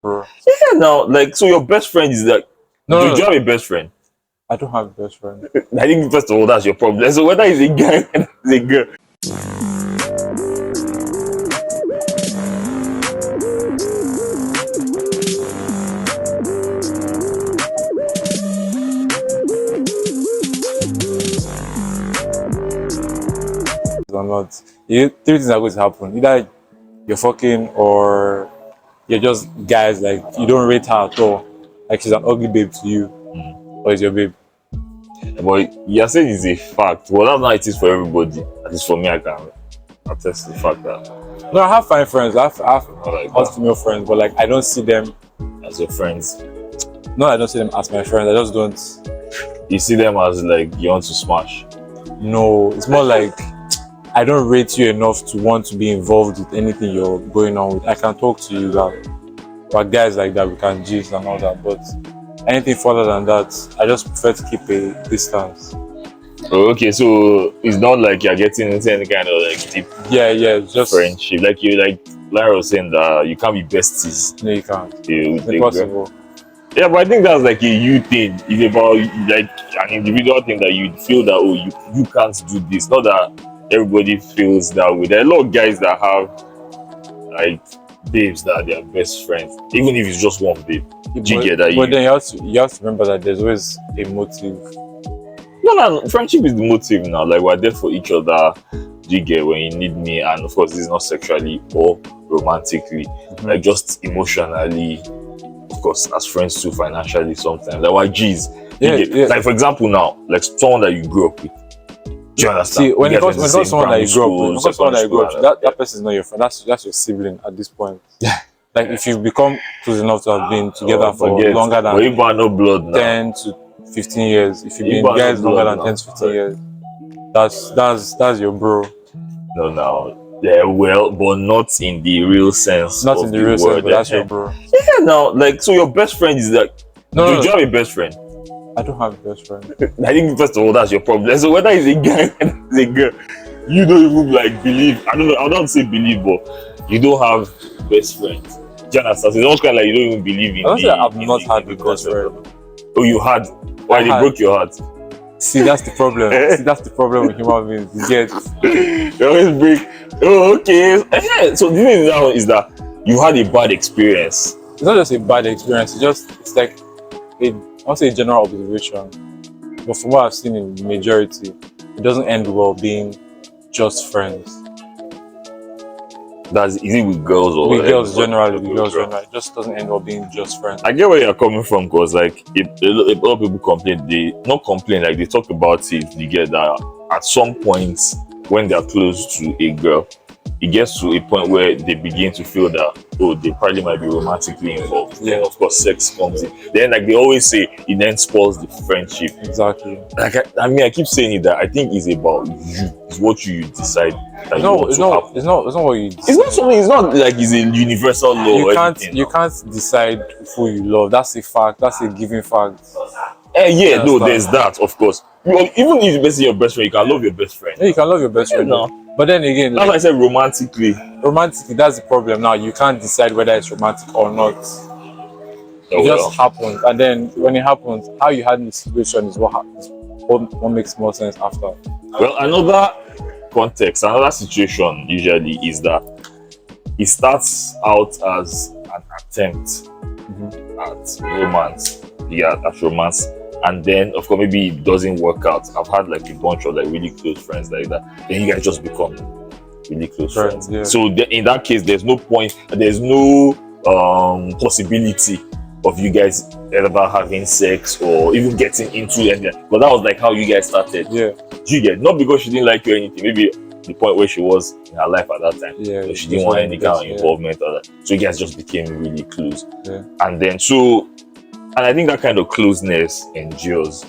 bro. Yeah, now, like, so your best friend is like, No, do no, you no. have a best friend? I don't have a best friend. I think first of all, that's your problem. So whether it's a guy or it's a girl, Or not. Three things are going to happen. Either you're fucking or you're just guys like you don't rate her at all. Like she's an ugly babe to you, or is your babe? but you're saying it's a fact. Well, that's not it is for everybody. At least for me, I can attest to the fact that No, I have fine friends. I have not like hot that female friends, but like I don't see them. as your friends. No, I don't see them as my friends. I just don't. You see them as like you want to smash. No, it's more like I don't rate you enough to want to be involved with anything you're going on with. I can talk to you that, but guys like that we can gist and all that. But anything further than that, I just prefer to keep a distance. Oh, okay, so it's not like you're getting into any kind of like deep Yeah, just friendship. Like you, like Lara was saying that you can't be besties. no, you can't. With It's a girl. impossible. Yeah, but I think that's like a you thing. It's about like an individual thing that you feel that oh you can't do this. Not that everybody feels that way. There are a lot of guys that have like babes that are their best friends, even if it's just one babe. Do you get that? But then you have to remember that there's always a motive. No, friendship is the motive now. Like we're there for each other. Do you get when you need me? And of course, this is not sexually or romantically, like just emotionally. Of course, as friends too, financially sometimes. Like why G's. Yeah, yeah. Like for example, now, like someone that you grew up with. Do you understand? See, when You it guys comes went to to the someone that you grew up with, same when it comes to someone that you grew up with, primary school, that person is not your friend. That's your sibling at this point. Yeah. Like if you become close enough to have been together for forget. longer But than you got no blood now. 10 to 15 years, if you've You been got no guys longer blood than 10 now. to 15 years, that's your bro. No. Yeah, well, but not in the real sense. Not of in the real sense, word. but that's your bro. Yeah, now, like, so your best friend is like, No, do you have a best friend? I don't have a best friend. I think first of all, that's your problem. So whether it's a guy or it's a girl, you don't even like believe. I don't know. I don't say believe, but you don't have best friends. Do you understand? So it's almost kind of like you don't even believe in. I don't say I've in not had in a best friend. Oh, you had. Why I they had. broke your heart? See, that's the problem. See, that's the problem with human beings. You get They always break. Oh, okay. So the thing now is that you had a bad experience. it's not just a bad experience. It's like I won't say a general observation, but from what I've seen in the majority, it doesn't end well being just friends. That's easy with girls or With girls everybody. generally, Okay, with girls okay. generally, it just doesn't end well being just friends. I get where you're coming from because, like, a lot of people complain. They not complain, like they talk about it. You get that at some point when they're close to a girl, it gets to a point where they begin to feel that oh, they probably might be romantically involved. Yeah. Then of course, sex comes in. Then, like they always say, it then spoils the friendship. Exactly. Like I mean, I keep saying it that I think it's about you. It's what you decide that you want It's to not. happen. It's not what you. It's not something. It's not like it's a universal law. You or can't. anything, You no. can't decide who you love. That's a fact. That's a given fact. Yeah, no, understand? there's that, of course. Well, even if you're basically your best friend, you can love your best friend. Yeah, you can love your best friend, no. but then again, That's why I like, said romantically. romantically, that's the problem. Now you can't decide whether it's romantic or not. It just happens, and then when it happens, how you handle the situation is what happens. What makes more sense after. Well, another context, another situation usually is that it starts out as an attempt at romance. Yeah, at romance. And then, of course, maybe it doesn't work out. I've had like a bunch of like really close friends like that. Then you guys just become really close friends. Yeah. So in that case, there's no point, there's no possibility of you guys ever having sex or even getting into it. But that was like how you guys started. Yeah. You get not because she didn't like you or anything. Maybe the point where she was in her life at that time. Yeah. So she didn't want any kind of involvement or that. So you guys just became really close. Yeah. And then and I think that kind of closeness endures,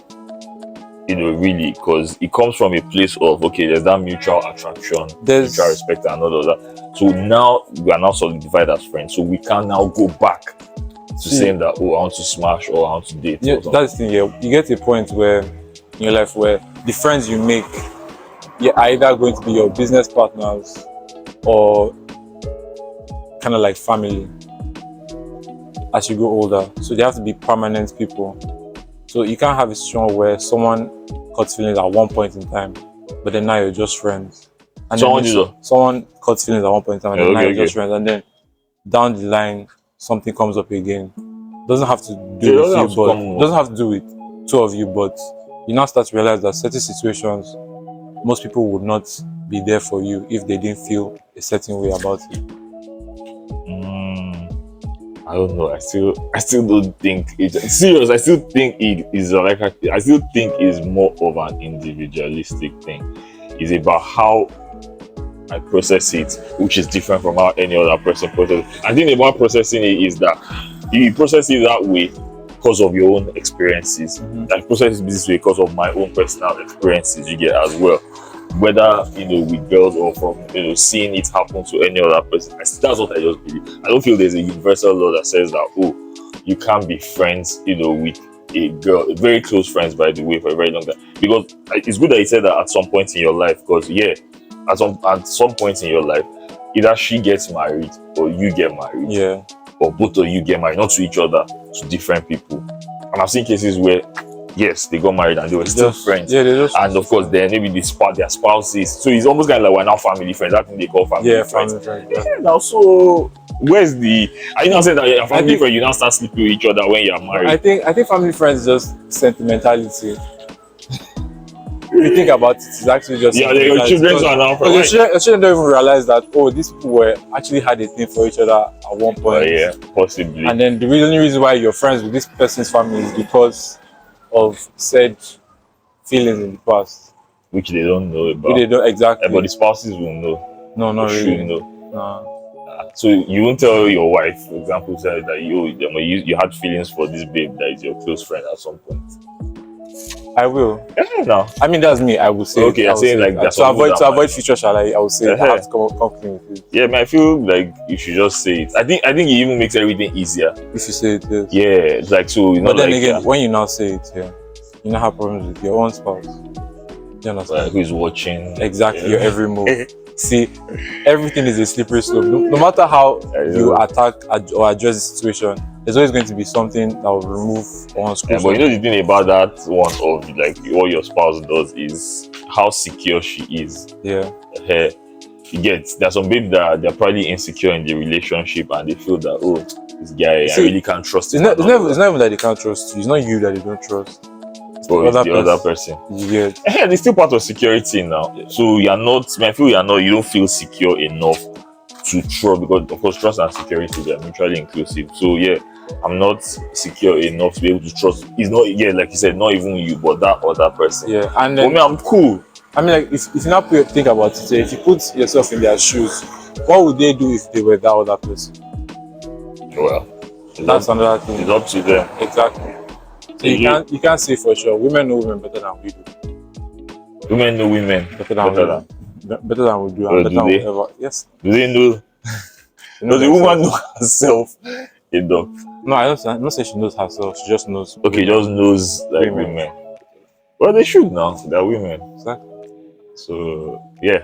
really, because it comes from a place of okay, there's that mutual attraction, mutual respect, and all of that. So now we are now solidified as friends. So we can now go back to saying that oh, I want to smash or I want to date. Yeah, that's the thing. Yeah, you get to a point where in your life where the friends you make, you're either going to be your business partners or kind of like family. as you grow older. So they have to be permanent people. So you can't have a situation where someone caught feelings at one point in time, but then now you're just friends. And Someone then did that. someone caught feelings at one point in time, and Yeah, then now okay, you're just okay. friends. And then down the line, something comes up again. Doesn't have to It do with doesn't you, have to but come. doesn't have to do with two of you, but you now start to realize that certain situations, most people would not be there for you if they didn't feel a certain way about it. I don't know. I still don't think it's serious. I still think it is like I still think it's more of an individualistic thing. It's about how I process it, which is different from how any other person processes it. I think about processing it is that you process it that way because of your own experiences. I process it this way because of my own personal experiences you get as well. Whether with girls or from seeing it happen to any other person. That's what I just believe. I don't feel there's a universal law that says that you can't be friends with a girl, very close friends by the way, for a very long time. Because it's good that you said that at some point in your life, because at some point in your life, either she gets married or you get married. Yeah. Or both of you get married, not to each other, to different people. And I've seen cases where yes, they got married and they were still friends. Yeah, they just and of course then maybe their spouses. So it's almost kind of like we're now family friends. That thing they call family friends. Family friends. Yeah, now so where's the are you not saying that you're family friend, you now start sleeping with each other when you're married? I think family friends is just sentimentality. If you think about it, it's actually just your children are now friends. Your children don't even realize that these people were actually had a thing for each other at one point. Yeah, possibly. And then the only reason why you're friends with this person's family is because of said feelings in the past, which they don't know about. They don't exactly. But the spouses will know. No, not really. Should know. No. So you won't tell your wife, for example, say that you had feelings for this babe that is your close friend at some point. I will. Yeah, no. I mean, that's me. I will say. Okay, I'm saying like that. To avoid future shall I will say I have to come clean with it. Yeah, man, I feel like you should just say it. I think it even makes everything easier if you say it. Yes. Yeah, it's like so. But then again, when you now say it, you now have problems with your own spouse. You understand? Like who's watching? Exactly, your every move. See, everything is a slippery slope. No matter how you attack or address the situation, there's always going to be something that will remove or unscrew. But the thing about that one of like what your spouse does is how secure she is. Yeah. You get there's some babe that they're probably insecure in the relationship and they feel that this guy I really can't trust him. It's not even that they can't trust you. It's not you that they don't trust. Or it's the other person. Yeah. It's still part of security now. So you don't feel secure enough to trust, because of course trust and security they are mutually inclusive. So yeah, I'm not secure enough to be able to trust. It's not like you said, not even you, but that other person. Yeah, and then, for me, I'm cool. I mean, like if you now think about it, if you put yourself in their shoes, what would they do if they were that other person? Well, that's another thing. It's up to them. Exactly. So you can't say for sure. Women know women better than we do. Women know women better than we do. And better than we ever. Yes. Do they know? Does the woman know herself enough? No, I'm not saying she knows herself. She just knows. Okay, just knows like women. Well, they should now. They're women. Exactly. So yeah.